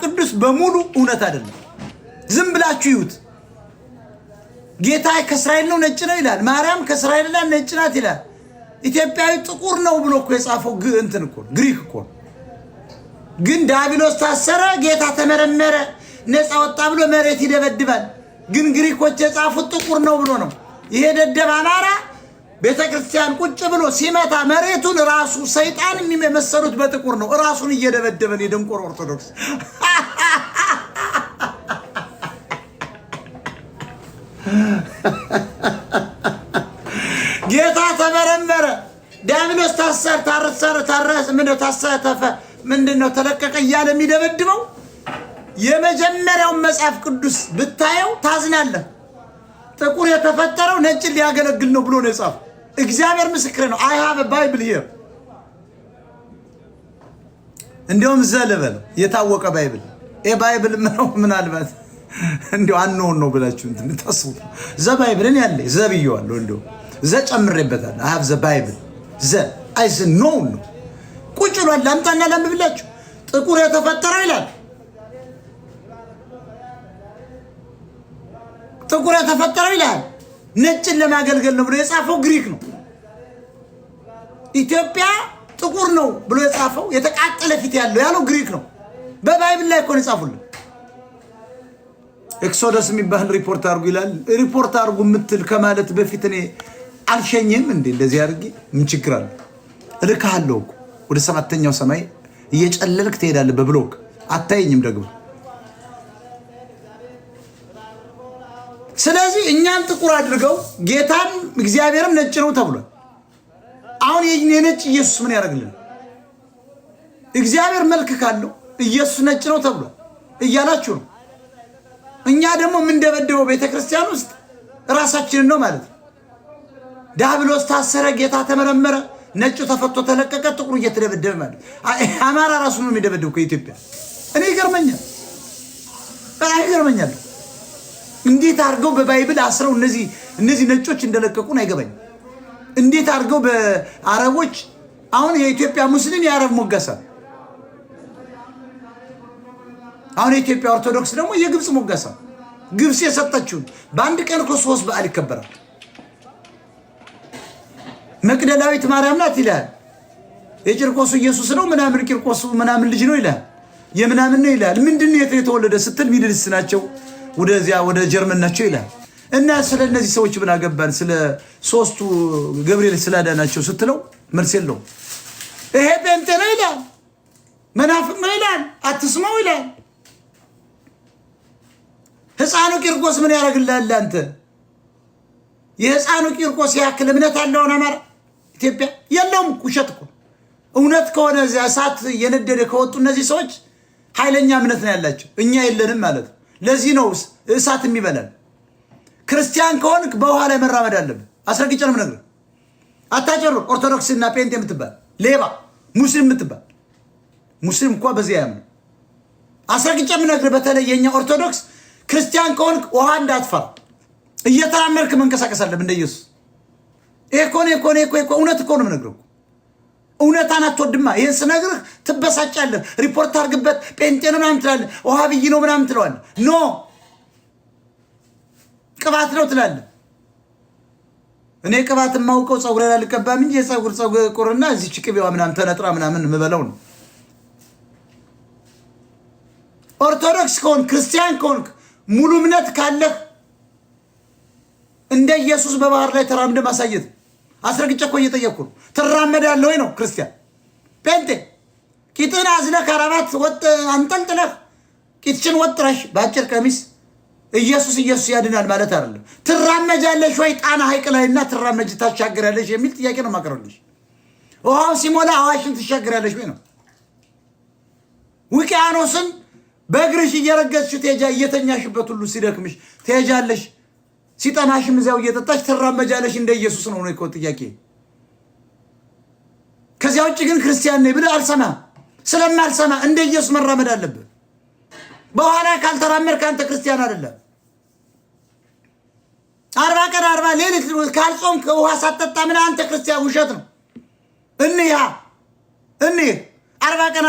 ቅዱስ በሙሉ እውነት አይደለም። ዝም ብላችሁ ይዩት። ጌታ ከእስራኤል ነው ነጭ ነው ይላል። ማርያም ከእስራኤል ላይ ነጭ ናት ይላል። ኢትዮጵያዊ ጥቁር ነው ብሎ እኮ የጻፈው እንትን እኮ ግሪክ እኮ። ግን ዲያብሎስ ታሰረ፣ ጌታ ተመረመረ፣ ነፃ ወጣ ብሎ መሬት ይደበድባል። ግን ግሪኮች የጻፉት ጥቁር ነው ብሎ ነው። ይሄ ደደብ አማራ ቤተክርስቲያን ቁጭ ብሎ ሲመታ መሬቱን ራሱ ሰይጣን የሚመሰሉት በጥቁር ነው። ራሱን እየደበደበን የደንቆሮ ኦርቶዶክስ ጌታ ተመረመረ፣ ዲያብሎስ ታሰረ፣ ታረሰ፣ ምንድነው ታሰተፈ፣ ምንድነው ተለቀቀ እያለ የሚደበድበው የመጀመሪያው መጽሐፍ ቅዱስ ብታየው ታዝናለህ። ጥቁር የተፈጠረው ነጭ ሊያገለግል ነው ብሎ ነው የጻፈው። እግዚአብሔር ምስክሬ ነው። አይ ሃቭ ባይብል ሂር። እንደውም ዘለበለ የታወቀ ባይብል ባይብል ነው። ምናልባት እንደው አንሆን ነው ብላችሁ እንትን ታስቡት። ባይብልን ያለ ዘብየዋለሁ እንደው ጨምሬበታል። አይ ሃቭ ዘ ባይብል አይስ ኖ ቁጭ ብሏል። ላምጣና ላምብላችሁ። ጥቁር የተፈጠረው ይላል። ጥቁር የተፈጠረው ይላል ነጭን ለማገልገል ነው ብሎ የጻፈው ግሪክ ነው። ኢትዮጵያ ጥቁር ነው ብሎ የጻፈው የተቃጠለ ፊት ያለው ግሪክ ነው። በባይብል ላይ እኮ ነው የጻፉልን። ኤክሶደስ የሚባል ሪፖርት አድርጉ ይላል። ሪፖርት አድርጉ የምትል ከማለት በፊት እኔ አልሸኝም እንዴ? እንደዚህ አድርጌ ምን ችግር አለ? እልካለሁ እኮ ወደ ሰባተኛው ሰማይ እየጨለልክ ትሄዳለህ። በብሎክ አታየኝም ደግሞ። ስለዚህ እኛን ጥቁር አድርገው ጌታም እግዚአብሔርም ነጭ ነው ተብሏል። አሁን የነጭ ኢየሱስ ምን ያደርግልን? እግዚአብሔር መልክ ካለው ኢየሱስ ነጭ ነው ተብሏል እያላችሁ ነው። እኛ ደግሞ የምንደበደበው ቤተክርስቲያን ውስጥ ራሳችንን ነው ማለት ነው። ዲያብሎስ ታሰረ፣ ጌታ ተመረመረ፣ ነጩ ተፈቶ ተለቀቀ፣ ጥቁሩ እየተደበደበ ማለት አማራ ራሱ ነው የሚደበደበው ከኢትዮጵያ። እኔ ይገርመኛል። እንዴት አድርገው በባይብል አስረው እነዚህ ነጮች እንደለቀቁን አይገባኝም። እንዴት አድርገው በአረቦች አሁን የኢትዮጵያ ሙስሊም የአረብ ሞገሳ፣ አሁን የኢትዮጵያ ኦርቶዶክስ ደግሞ የግብፅ ሞገሳ። ግብፅ የሰጠችውን በአንድ ቀን እኮ 3 በዓል ይከበራል። መቅደላዊት ማርያም ናት ይላል። የቂርቆሱ ኢየሱስ ነው ምናምን፣ ቂርቆሱ ምናምን ልጅ ነው ይላል። የምናምን ነው ይላል። ምንድነው የተወለደ ስትል ሚድልስ ናቸው ወደ ጀርመን ናቸው ይላል። እና ስለ እነዚህ ሰዎች ምን አገባን? ስለ ሶስቱ ገብርኤል ስላዳናቸው ስትለው መልስ የለውም። ይሄ ጴንጤ ነው ይላል፣ መናፍቅ ነው ይላል፣ አትስማው ይላል። ሕፃኑ ቂርቆስ ምን ያደርግልሃል አንተ? የሕፃኑ ቂርቆስ ያክል እምነት አለውን አማራ ኢትዮጵያ የለውም። ውሸት እኮ። እውነት ከሆነ እዚያ እሳት የነደደ ከወጡ እነዚህ ሰዎች ኃይለኛ እምነት ነው ያላቸው፣ እኛ የለንም ማለት ነው። ለዚህ ነው እሳት የሚበላል። ክርስቲያን ከሆንክ በውሃ ላይ መራመድ አለብህ። አስረግጬ ነው የምነግርህ። አታጨሩ። ኦርቶዶክስና ጴንጤ የምትባል ሌባ፣ ሙስሊም የምትባል ሙስሊም እንኳ በዚህ ያምኑ። አስረግጬ የምነግርህ በተለይ የኛ ኦርቶዶክስ ክርስቲያን ከሆንክ ውሃ እንዳትፈራ፣ እየተራመድክ መንቀሳቀስ አለብህ እንደ ኢየሱስ። እውነት እኮ ነው የምነግርህ። እውነታን አትወድማ። ይህን ስነግርህ ትበሳጫለህ። ሪፖርት አድርግበት። ጴንጤ ነው ምናምን ትላለህ፣ ውሃብይ ነው ምናምን ትለዋለህ። ኖ ቅባት ነው ትላለህ። እኔ ቅባት የማውቀው ፀጉሬ ላይ ልቀባም እንጂ የፀጉር ቁርና እዚች ቅቤዋ ምናምን ተነጥራ ምናምን የምበለው ነው። ኦርቶዶክስ ከሆንክ ክርስቲያን ከሆንክ ሙሉ እምነት ካለህ እንደ ኢየሱስ በባህር ላይ ተራምደ ማሳየት። አስረግጬ እኮ እየጠየቅኩ ነው። ትራመዳለህ ወይ ነው ክርስቲያን። ጴንጤ ቂጥን አዝለህ ከራባት ወጥ አንጠልጥለህ ቂጥችን ወጥረሽ በአጭር ቀሚስ ኢየሱስ ያድናል ማለት አይደለም። ትራመጃለሽ ወይ ጣና ሐይቅ ላይና ትራመጅ ታሻግራለሽ የሚል ጥያቄ ነው ማቀርብልሽ። ውሃው ሲሞላ አዋሽን ትሻግራለሽ ወይ ነው። ውቅያኖስን በእግርሽ እየረገጥሽ እየተኛሽበት ሁሉ ሲደክምሽ ትሄጃለሽ። ሲጠማሽም እዚያው እየጠጣሽ ትራመጃለሽ እንደ ኢየሱስ ነው እኮ ጥያቄ። ከዚያ ውጭ ግን ክርስቲያን ነኝ ብለህ አልሰማህም። ስለማልሰማ እንደ ኢየሱስ መራመድ አለብህ። በኋላ ካልተራመድክ አንተ ክርስቲያን አይደለም። 40 ቀን 40 ሌሊት ካልጾምክ ውሃ ሳትጠጣ ምን አንተ ክርስቲያን? ውሸት ነው። እኒህ 40 ቀን